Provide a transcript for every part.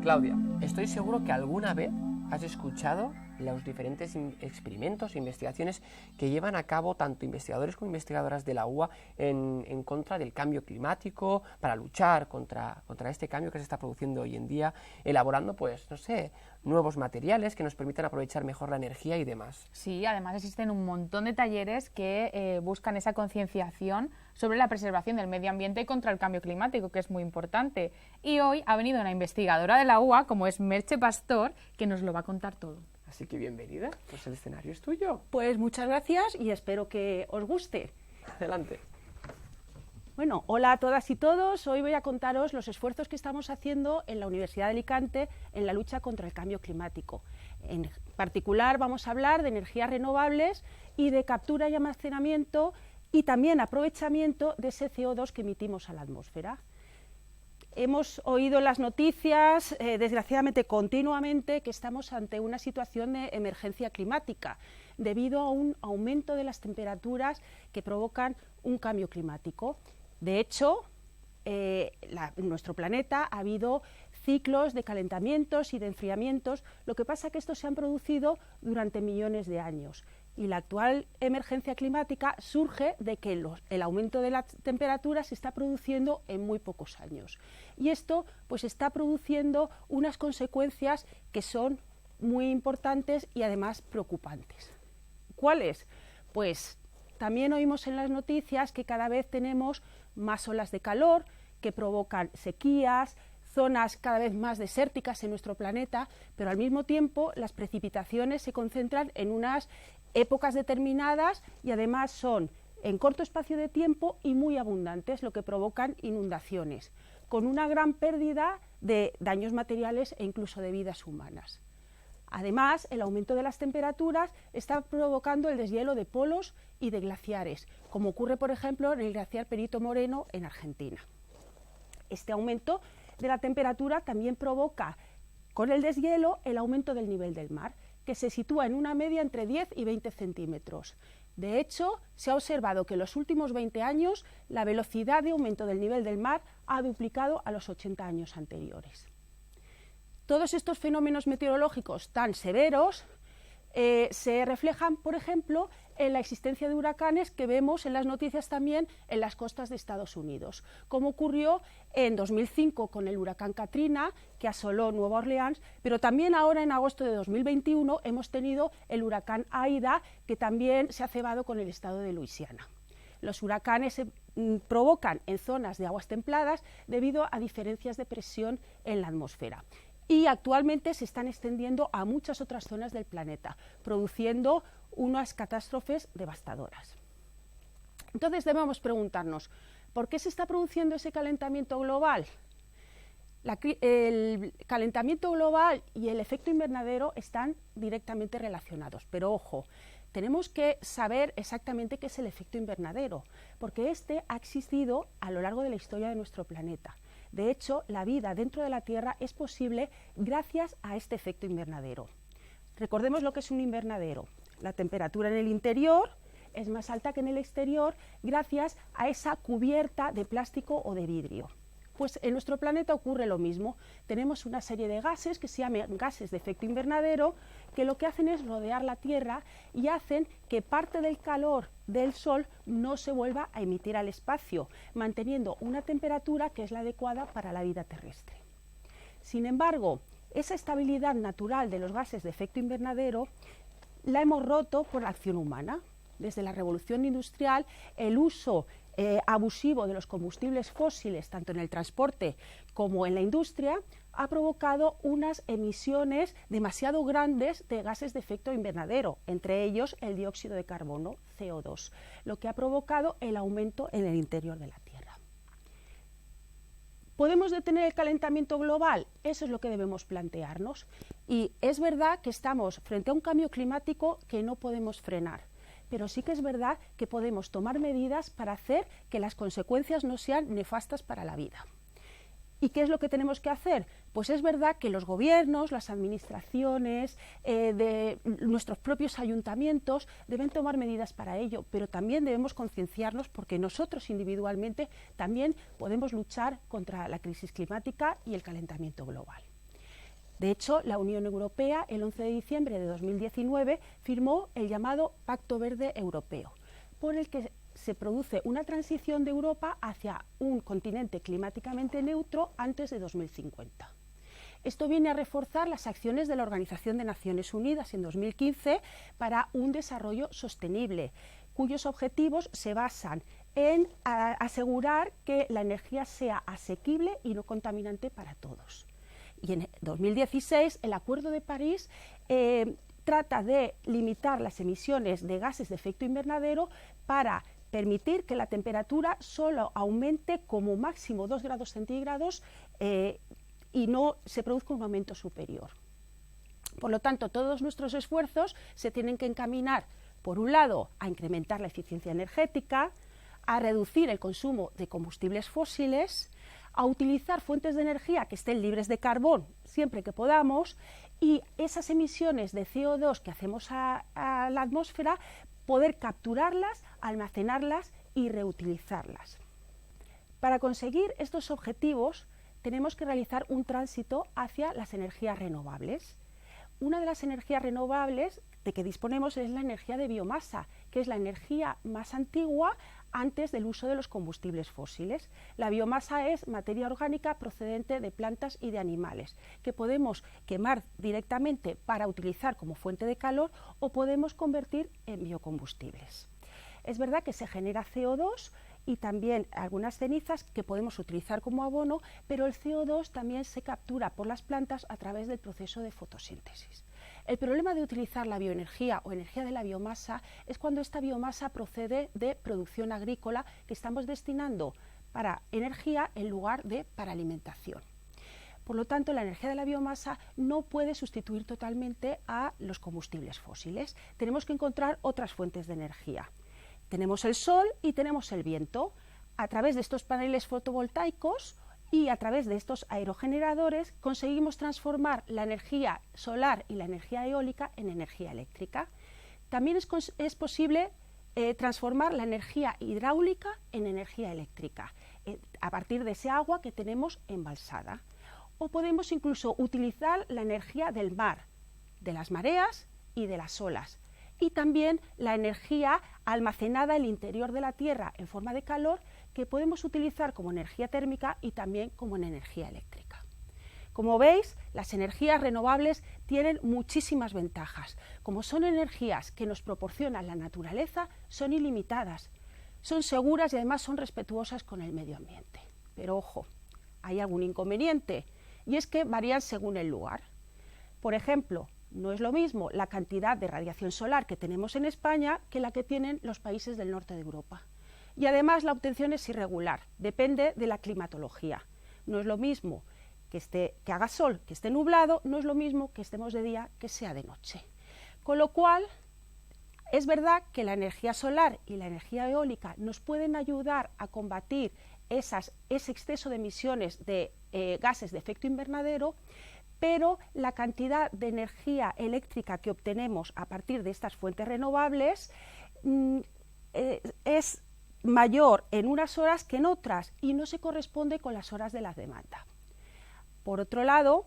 Claudia, estoy seguro que alguna vez has escuchado los diferentes experimentos e investigaciones que llevan a cabo tanto investigadores como investigadoras de la UA en contra del cambio climático, para luchar contra este cambio que se está produciendo hoy en día, elaborando, pues, no sé, nuevos materiales que nos permitan aprovechar mejor la energía y demás. Sí, además existen un montón de talleres que buscan esa concienciación sobre la preservación del medio ambiente y contra el cambio climático, que es muy importante. Y hoy ha venido una investigadora de la UA, como es Merche Pastor, que nos lo va a contar todo. Así que bienvenida, pues el escenario es tuyo. Pues muchas gracias y espero que os guste. Adelante. Bueno, hola a todas y todos. Hoy voy a contaros los esfuerzos que estamos haciendo en la Universidad de Alicante en la lucha contra el cambio climático. En particular vamos a hablar de energías renovables y de captura y almacenamiento y también aprovechamiento de ese CO2 que emitimos a la atmósfera. Hemos oído en las noticias, desgraciadamente continuamente, que estamos ante una situación de emergencia climática debido a un aumento de las temperaturas que provocan un cambio climático. De hecho, en nuestro planeta ha habido ciclos de calentamientos y de enfriamientos, lo que pasa es que estos se han producido durante millones de años. Y la actual emergencia climática surge de que el aumento de las temperaturas se está produciendo en muy pocos años. Y esto pues está produciendo unas consecuencias que son muy importantes y además preocupantes. ¿Cuáles? Pues también oímos en las noticias que cada vez tenemos más olas de calor que provocan sequías, zonas cada vez más desérticas en nuestro planeta, pero al mismo tiempo las precipitaciones se concentran en unas épocas determinadas y además son en corto espacio de tiempo y muy abundantes, lo que provocan inundaciones, con una gran pérdida de daños materiales e incluso de vidas humanas. Además, el aumento de las temperaturas está provocando el deshielo de polos y de glaciares, como ocurre, por ejemplo, en el glaciar Perito Moreno en Argentina. Este aumento de la temperatura también provoca, con el deshielo, el aumento del nivel del mar, que se sitúa en una media entre 10 y 20 centímetros. De hecho, se ha observado que en los últimos 20 años la velocidad de aumento del nivel del mar ha duplicado a los 80 años anteriores. Todos estos fenómenos meteorológicos tan severos se reflejan, por ejemplo, en la existencia de huracanes que vemos en las noticias también en las costas de Estados Unidos, como ocurrió en 2005 con el huracán Katrina, que asoló Nueva Orleans, pero también ahora en agosto de 2021 hemos tenido el huracán Aida, que también se ha cebado con el estado de Luisiana. Los huracanes se provocan en zonas de aguas templadas debido a diferencias de presión en la atmósfera. Y actualmente se están extendiendo a muchas otras zonas del planeta, produciendo unas catástrofes devastadoras. Entonces debemos preguntarnos, ¿por qué se está produciendo ese calentamiento global? El calentamiento global y el efecto invernadero están directamente relacionados, pero ojo, tenemos que saber exactamente qué es el efecto invernadero, porque este ha existido a lo largo de la historia de nuestro planeta. De hecho, la vida dentro de la Tierra es posible gracias a este efecto invernadero. Recordemos lo que es un invernadero. La temperatura en el interior es más alta que en el exterior gracias a esa cubierta de plástico o de vidrio. Pues en nuestro planeta ocurre lo mismo. Tenemos una serie de gases que se llaman gases de efecto invernadero, que lo que hacen es rodear la Tierra y hacen que parte del calor del Sol no se vuelva a emitir al espacio, manteniendo una temperatura que es la adecuada para la vida terrestre. Sin embargo, esa estabilidad natural de los gases de efecto invernadero la hemos roto por la acción humana. Desde la revolución industrial, el uso abusivo de los combustibles fósiles, tanto en el transporte como en la industria, ha provocado unas emisiones demasiado grandes de gases de efecto invernadero, entre ellos el dióxido de carbono, CO2, lo que ha provocado el aumento en el interior de la Tierra. ¿Podemos detener el calentamiento global? Eso es lo que debemos plantearnos. Y es verdad que estamos frente a un cambio climático que no podemos frenar, pero sí que es verdad que podemos tomar medidas para hacer que las consecuencias no sean nefastas para la vida. ¿Y qué es lo que tenemos que hacer? Pues es verdad que los gobiernos, las administraciones, de nuestros propios ayuntamientos deben tomar medidas para ello, pero también debemos concienciarnos porque nosotros individualmente también podemos luchar contra la crisis climática y el calentamiento global. De hecho, la Unión Europea, el 11 de diciembre de 2019, firmó el llamado Pacto Verde Europeo, por el que se produce una transición de Europa hacia un continente climáticamente neutro antes de 2050. Esto viene a reforzar las acciones de la Organización de Naciones Unidas en 2015 para un desarrollo sostenible, cuyos objetivos se basan en asegurar que la energía sea asequible y no contaminante para todos. Y en 2016 el Acuerdo de París trata de limitar las emisiones de gases de efecto invernadero para permitir que la temperatura solo aumente como máximo 2 grados centígrados y no se produzca un aumento superior. Por lo tanto, todos nuestros esfuerzos se tienen que encaminar, por un lado, a incrementar la eficiencia energética, a reducir el consumo de combustibles fósiles, a utilizar fuentes de energía que estén libres de carbón siempre que podamos y esas emisiones de CO2 que hacemos a la atmósfera, poder capturarlas, almacenarlas y reutilizarlas. Para conseguir estos objetivos tenemos que realizar un tránsito hacia las energías renovables. Una de las energías renovables de que disponemos es la energía de biomasa, que es la energía más antigua antes del uso de los combustibles fósiles. La biomasa es materia orgánica procedente de plantas y de animales, que podemos quemar directamente para utilizar como fuente de calor o podemos convertir en biocombustibles. Es verdad que se genera CO2 y también algunas cenizas que podemos utilizar como abono, pero el CO2 también se captura por las plantas a través del proceso de fotosíntesis. El problema de utilizar la bioenergía o energía de la biomasa es cuando esta biomasa procede de producción agrícola que estamos destinando para energía en lugar de para alimentación. Por lo tanto, la energía de la biomasa no puede sustituir totalmente a los combustibles fósiles. Tenemos que encontrar otras fuentes de energía. Tenemos el sol y tenemos el viento. A través de estos paneles fotovoltaicos y a través de estos aerogeneradores conseguimos transformar la energía solar y la energía eólica en energía eléctrica. También es posible transformar la energía hidráulica en energía eléctrica a partir de ese agua que tenemos embalsada. O podemos incluso utilizar la energía del mar, de las mareas y de las olas. Y también la energía almacenada en el interior de la Tierra en forma de calor que podemos utilizar como energía térmica y también como energía eléctrica. Como veis, las energías renovables tienen muchísimas ventajas. Como son energías que nos proporciona la naturaleza, son ilimitadas, son seguras y además son respetuosas con el medio ambiente. Pero ojo, hay algún inconveniente y es que varían según el lugar. Por ejemplo, no es lo mismo la cantidad de radiación solar que tenemos en España que la que tienen los países del norte de Europa. Y además la obtención es irregular, depende de la climatología. No es lo mismo que haga sol, que esté nublado, no es lo mismo que estemos de día, que sea de noche. Con lo cual, es verdad que la energía solar y la energía eólica nos pueden ayudar a combatir ese exceso de emisiones de gases de efecto invernadero, pero la cantidad de energía eléctrica que obtenemos a partir de estas fuentes renovables es mayor en unas horas que en otras y no se corresponde con las horas de la demanda. Por otro lado,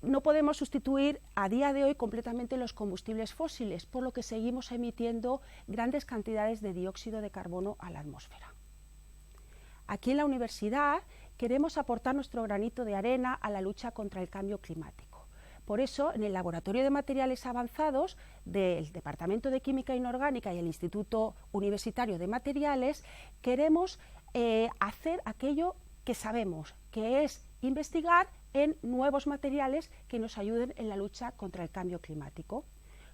no podemos sustituir a día de hoy completamente los combustibles fósiles, por lo que seguimos emitiendo grandes cantidades de dióxido de carbono a la atmósfera. Aquí en la universidad queremos aportar nuestro granito de arena a la lucha contra el cambio climático. Por eso, en el Laboratorio de Materiales Avanzados del Departamento de Química Inorgánica y el Instituto Universitario de Materiales, queremos hacer aquello que sabemos, que es investigar en nuevos materiales que nos ayuden en la lucha contra el cambio climático.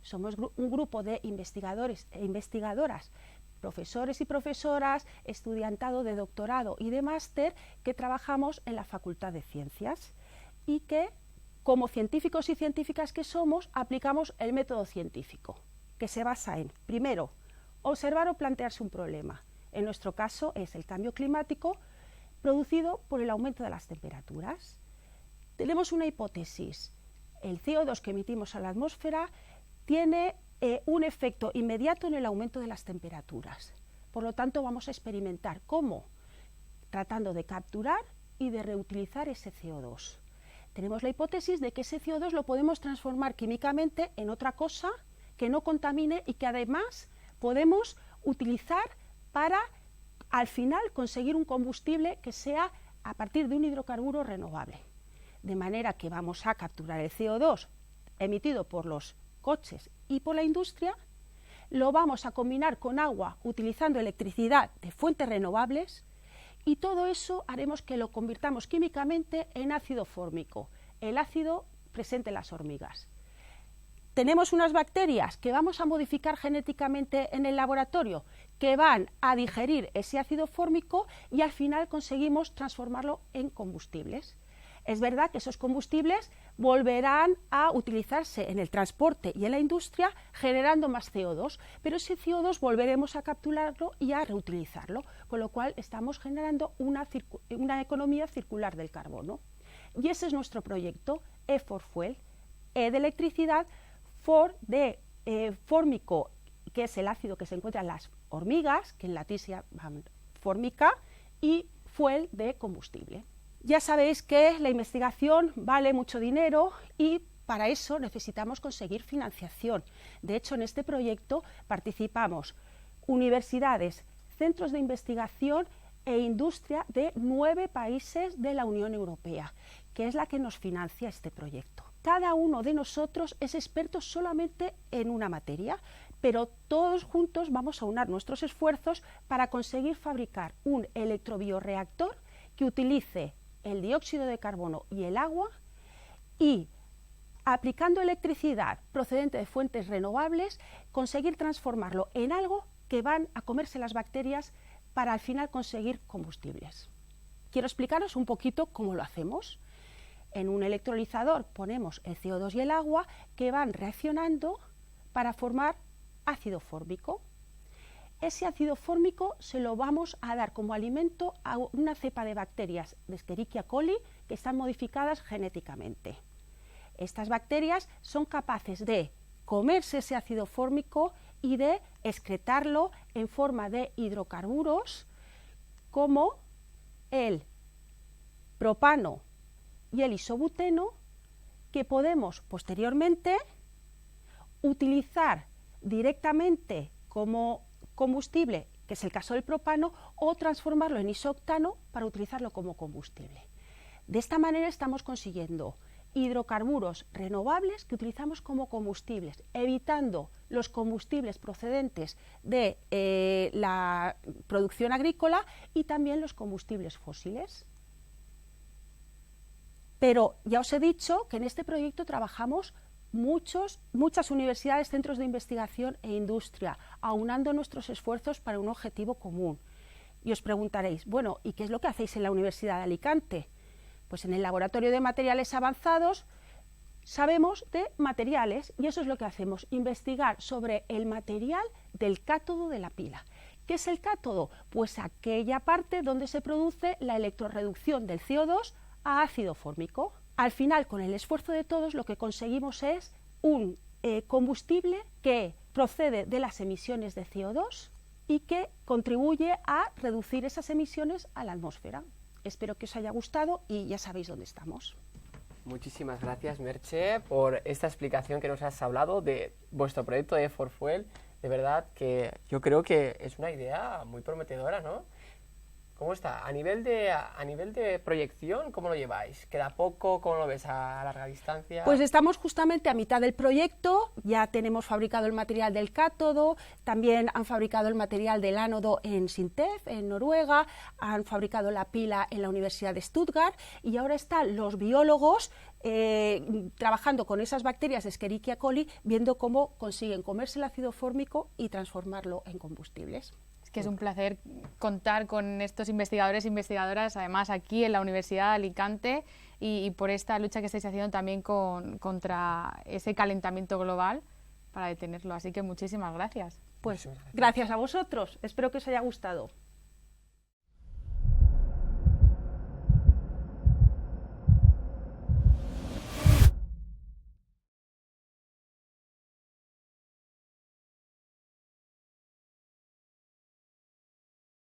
Somos un grupo de investigadores e investigadoras, profesores y profesoras, estudiantado de doctorado y de máster que trabajamos en la Facultad de Ciencias y que, como científicos y científicas que somos, aplicamos el método científico, que se basa en, primero, observar o plantearse un problema. En nuestro caso es el cambio climático, producido por el aumento de las temperaturas. Tenemos una hipótesis. El CO2 que emitimos a la atmósfera tiene un efecto inmediato en el aumento de las temperaturas. Por lo tanto, vamos a experimentar cómo, tratando de capturar y de reutilizar ese CO2. Tenemos la hipótesis de que ese CO2 lo podemos transformar químicamente en otra cosa que no contamine y que además podemos utilizar para, al final, conseguir un combustible que sea a partir de un hidrocarburo renovable. De manera que vamos a capturar el CO2 emitido por los coches y por la industria, lo vamos a combinar con agua utilizando electricidad de fuentes renovables y todo eso haremos que lo convirtamos químicamente en ácido fórmico, el ácido presente en las hormigas. Tenemos unas bacterias que vamos a modificar genéticamente en el laboratorio, que van a digerir ese ácido fórmico y al final conseguimos transformarlo en combustibles. Es verdad que esos combustibles volverán a utilizarse en el transporte y en la industria generando más CO2, pero ese CO2 volveremos a capturarlo y a reutilizarlo, con lo cual estamos generando una economía circular del carbono. Y ese es nuestro proyecto, E4Fuel, E de electricidad, For de fórmico, que es el ácido que se encuentra en las hormigas, que en latín se llama fórmica, y fuel de combustible. Ya sabéis que la investigación vale mucho dinero y para eso necesitamos conseguir financiación. De hecho, en este proyecto participamos universidades, centros de investigación e industria de 9 países de la Unión Europea, que es la que nos financia este proyecto. Cada uno de nosotros es experto solamente en una materia, pero todos juntos vamos a unar nuestros esfuerzos para conseguir fabricar un electrobioreactor que utilice el dióxido de carbono y el agua y, aplicando electricidad procedente de fuentes renovables, conseguir transformarlo en algo que van a comerse las bacterias para al final conseguir combustibles. Quiero explicaros un poquito cómo lo hacemos. En un electrolizador ponemos el CO2 y el agua que van reaccionando para formar ácido fórmico. Ese ácido fórmico se lo vamos a dar como alimento a una cepa de bacterias de Escherichia coli que están modificadas genéticamente. Estas bacterias son capaces de comerse ese ácido fórmico y de excretarlo en forma de hidrocarburos como el propano y el isobuteno, que podemos posteriormente utilizar directamente como combustible, que es el caso del propano, o transformarlo en isooctano para utilizarlo como combustible. De esta manera estamos consiguiendo hidrocarburos renovables que utilizamos como combustibles, evitando los combustibles procedentes de la producción agrícola y también los combustibles fósiles. Pero ya os he dicho que en este proyecto trabajamos muchas universidades, centros de investigación e industria, aunando nuestros esfuerzos para un objetivo común. Y os preguntaréis, bueno, ¿y qué es lo que hacéis en la Universidad de Alicante? Pues en el Laboratorio de Materiales Avanzados sabemos de materiales y eso es lo que hacemos, investigar sobre el material del cátodo de la pila. ¿Qué es el cátodo? Pues aquella parte donde se produce la electrorreducción del CO2 a ácido fórmico. Al final, con el esfuerzo de todos, lo que conseguimos es un combustible que procede de las emisiones de CO2 y que contribuye a reducir esas emisiones a la atmósfera. Espero que os haya gustado y ya sabéis dónde estamos. Muchísimas gracias, Merche, por esta explicación que nos has hablado de vuestro proyecto de E4Fuel. De verdad que yo creo que es una idea muy prometedora, ¿no? ¿Cómo está? A nivel de proyección, ¿cómo lo lleváis? ¿Queda poco? ¿Cómo lo ves a larga distancia? Pues estamos justamente a mitad del proyecto, ya tenemos fabricado el material del cátodo, también han fabricado el material del ánodo en Sintef, en Noruega, han fabricado la pila en la Universidad de Stuttgart y ahora están los biólogos trabajando con esas bacterias de Escherichia coli, viendo cómo consiguen comerse el ácido fórmico y transformarlo en combustibles. Que es un placer contar con estos investigadores e investigadoras, además aquí en la Universidad de Alicante, y por esta lucha que estáis haciendo también contra ese calentamiento global para detenerlo. Así que muchísimas gracias. Pues gracias a vosotros, espero que os haya gustado.